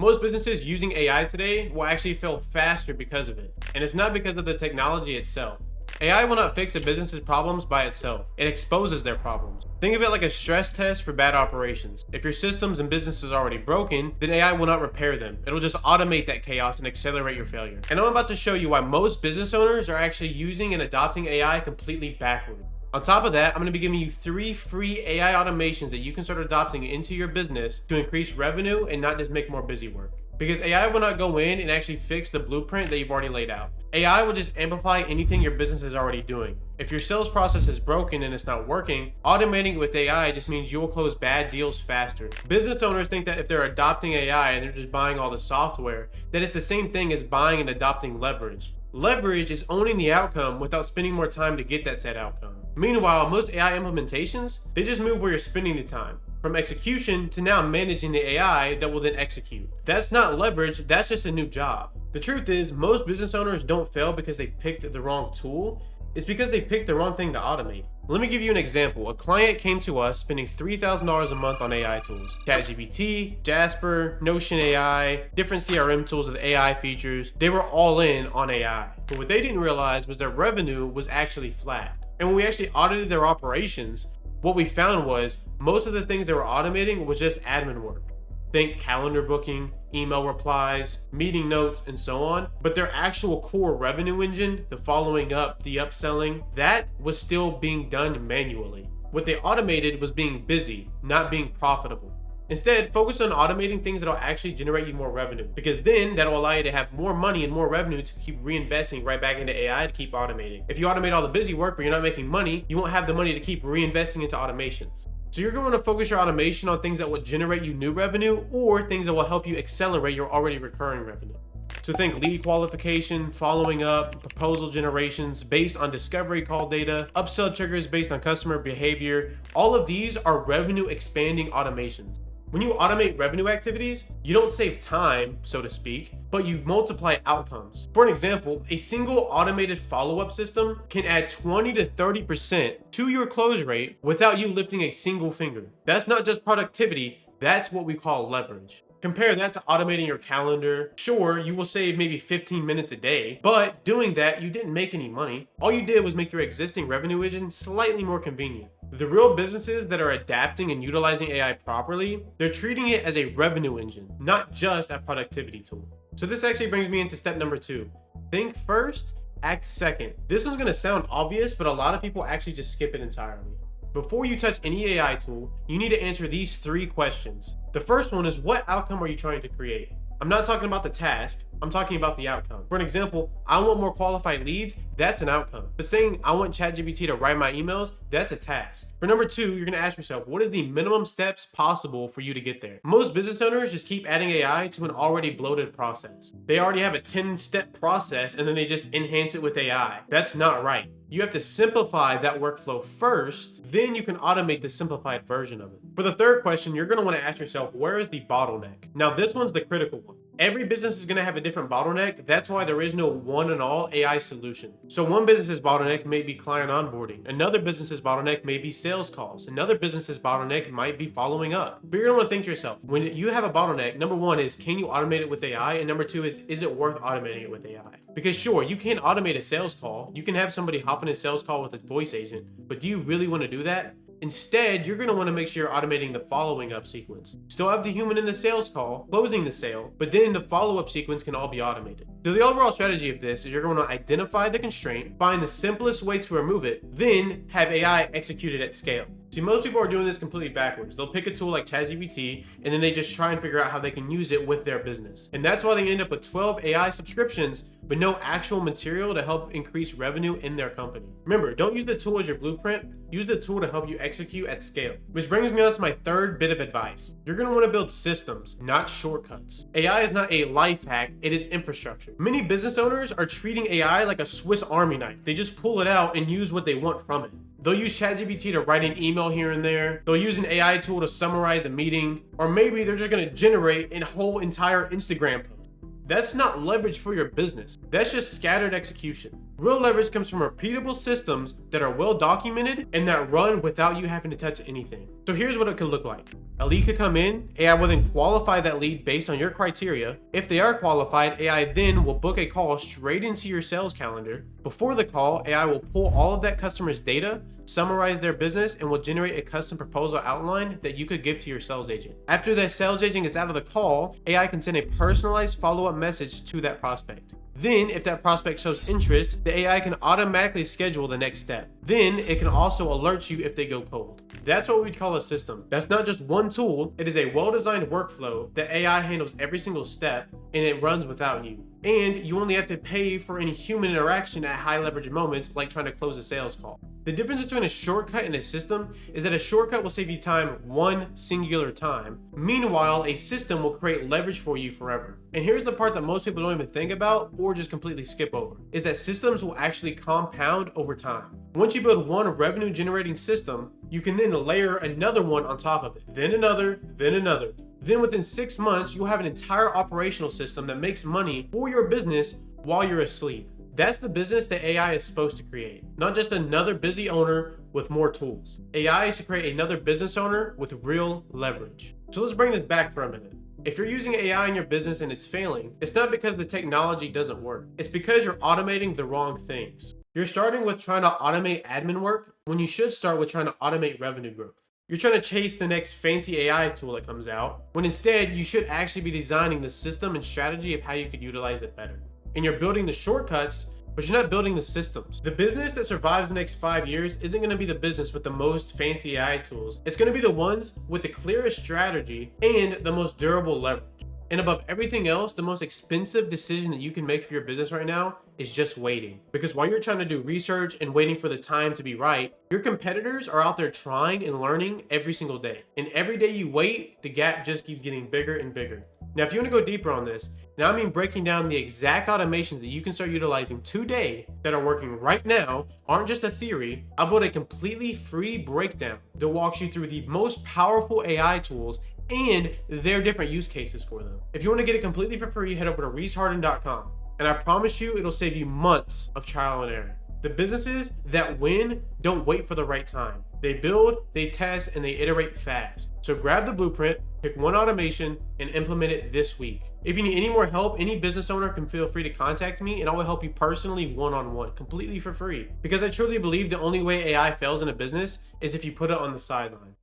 Most businesses using AI today will actually fail faster because of it. And it's not because of the technology itself. AI will not fix a business's problems by itself. It exposes their problems. Think of it like a stress test for bad operations. If your systems and business is already broken, then AI will not repair them. It'll just automate that chaos and accelerate your failure. And I'm about to show you why most business owners are actually using and adopting AI completely backward. On top of that, I'm going to be giving you 3 free AI automations that you can start adopting into your business to increase revenue and not just make more busy work. Because AI will not go in and actually fix the blueprint that you've already laid out. AI will just amplify anything your business is already doing. If your sales process is broken and it's not working, automating it with AI just means you will close bad deals faster. Business owners think that if they're adopting AI and they're just buying all the software, that it's the same thing as buying and adopting leverage. Leverage is owning the outcome without spending more time to get that said outcome. Meanwhile, most AI implementations, they just move where you're spending the time. From execution to now managing the AI that will then execute. That's not leverage, that's just a new job. The truth is, most business owners don't fail because they picked the wrong tool. It's because they picked the wrong thing to automate. Let me give you an example. A client came to us spending $3,000 a month on AI tools. ChatGPT, Jasper, Notion AI, different CRM tools with AI features. They were all in on AI. But what they didn't realize was their revenue was actually flat. And when we actually audited their operations, what we found was most of the things they were automating was just admin work. Think calendar booking, email replies, meeting notes, and so on. But their actual core revenue engine, the following up, the upselling, that was still being done manually. What they automated was being busy, not being profitable. Instead, focus on automating things that will actually generate you more revenue, because then that'll allow you to have more money and more revenue to keep reinvesting right back into AI to keep automating. If you automate all the busy work but you're not making money, you won't have the money to keep reinvesting into automations. So you're going to focus your automation on things that will generate you new revenue or things that will help you accelerate your already recurring revenue. So think lead qualification, following up, proposal generations based on discovery call data, upsell triggers based on customer behavior. All of these are revenue expanding automations. When you automate revenue activities, you don't save time, so to speak, but you multiply outcomes. For an example, a single automated follow-up system can add 20 to 30% to your close rate without you lifting a single finger. That's not just productivity, that's what we call leverage. Compare that to automating your calendar. Sure, you will save maybe 15 minutes a day, but doing that, you didn't make any money. All you did was make your existing revenue engine slightly more convenient. The real businesses that are adapting and utilizing AI properly, they're treating it as a revenue engine, not just a productivity tool. So this actually brings me into step number 2. Think first, act second. This one's gonna sound obvious, but a lot of people actually just skip it entirely. Before you touch any AI tool, you need to answer these 3 questions. The first one is, what outcome are you trying to create? I'm not talking about the task, I'm talking about the outcome. For an example, I want more qualified leads, that's an outcome. But saying I want ChatGPT to write my emails, that's a task. For number 2, you're gonna ask yourself, what is the minimum steps possible for you to get there? Most business owners just keep adding AI to an already bloated process. They already have a 10-step process and then they just enhance it with AI. That's not right. You have to simplify that workflow first, then you can automate the simplified version of it. For the third question, you're gonna wanna ask yourself, where is the bottleneck? Now this one's the critical one. Every business is gonna have a different bottleneck. That's why there is no one and all AI solution. So one business's bottleneck may be client onboarding. Another business's bottleneck may be sales calls. Another business's bottleneck might be following up. But you're gonna wanna think to yourself, when you have a bottleneck, number 1 is, can you automate it with AI? And number 2 is it worth automating it with AI? Because sure, you can automate a sales call. You can have somebody hop in a sales call with a voice agent, but do you really wanna do that? Instead, you're going to want to make sure you're automating the following up sequence. Still have the human in the sales call, closing the sale, but then the follow-up sequence can all be automated. So the overall strategy of this is you're going to identify the constraint, find the simplest way to remove it, then have AI execute it at scale. See, most people are doing this completely backwards. They'll pick a tool like ChatGPT and then they just try and figure out how they can use it with their business. And that's why they end up with 12 AI subscriptions, but no actual material to help increase revenue in their company. Remember, don't use the tool as your blueprint. Use the tool to help you execute at scale. Which brings me on to my third bit of advice. You're going to want to build systems, not shortcuts. AI is not a life hack, it is infrastructure. Many business owners are treating AI like a Swiss Army knife. They just pull it out and use what they want from it. They'll use ChatGPT to write an email here and there. They'll use an AI tool to summarize a meeting. Or maybe they're just going to generate a whole entire Instagram post. That's not leverage for your business. That's just scattered execution. Real leverage comes from repeatable systems that are well documented and that run without you having to touch anything. So here's what it could look like. A lead could come in, AI will then qualify that lead based on your criteria. If they are qualified, AI then will book a call straight into your sales calendar. Before the call, AI will pull all of that customer's data, summarize their business, and will generate a custom proposal outline that you could give to your sales agent. After the sales agent gets out of the call, AI can send a personalized follow-up message to that prospect. Then, if that prospect shows interest, the AI can automatically schedule the next step. Then, it can also alert you if they go cold. That's what we'd call a system. That's not just one tool, it is a well-designed workflow that AI handles every single step, and it runs without you. And you only have to pay for any human interaction at high leverage moments like trying to close a sales call. The difference between a shortcut and a system is that a shortcut will save you time one singular time. Meanwhile, a system will create leverage for you forever. And here's the part that most people don't even think about or just completely skip over, is that systems will actually compound over time. Once you build one revenue generating system, you can then layer another one on top of it, then another, then another. Then within 6 months, you'll have an entire operational system that makes money for your business while you're asleep. That's the business that AI is supposed to create, not just another busy owner with more tools. AI is to create another business owner with real leverage. So let's bring this back for a minute. If you're using AI in your business and it's failing, it's not because the technology doesn't work. It's because you're automating the wrong things. You're starting with trying to automate admin work when you should start with trying to automate revenue growth. You're trying to chase the next fancy AI tool that comes out, when instead you should actually be designing the system and strategy of how you could utilize it better. And you're building the shortcuts, but you're not building the systems. The business that survives the next 5 years isn't going to be the business with the most fancy AI tools. It's going to be the ones with the clearest strategy and the most durable leverage. And above everything else, the most expensive decision that you can make for your business right now is just waiting. Because while you're trying to do research and waiting for the time to be right, your competitors are out there trying and learning every single day. And every day you wait, the gap just keeps getting bigger and bigger. Now, if you want to go deeper on this, now I mean breaking down the exact automations that you can start utilizing today that are working right now, aren't just a theory. I'll build a completely free breakdown that walks you through the most powerful AI tools and their different use cases for them. If you want to get it completely for free, head over to reeseharden.com, and I promise you it'll save you months of trial and error. The businesses that win don't wait for the right time. They build, they test, and they iterate fast. So grab the blueprint, pick one automation, and implement it this week. If you need any more help, any business owner can feel free to contact me, and I will help you personally one-on-one, completely for free. Because I truly believe the only way AI fails in a business is if you put it on the sideline.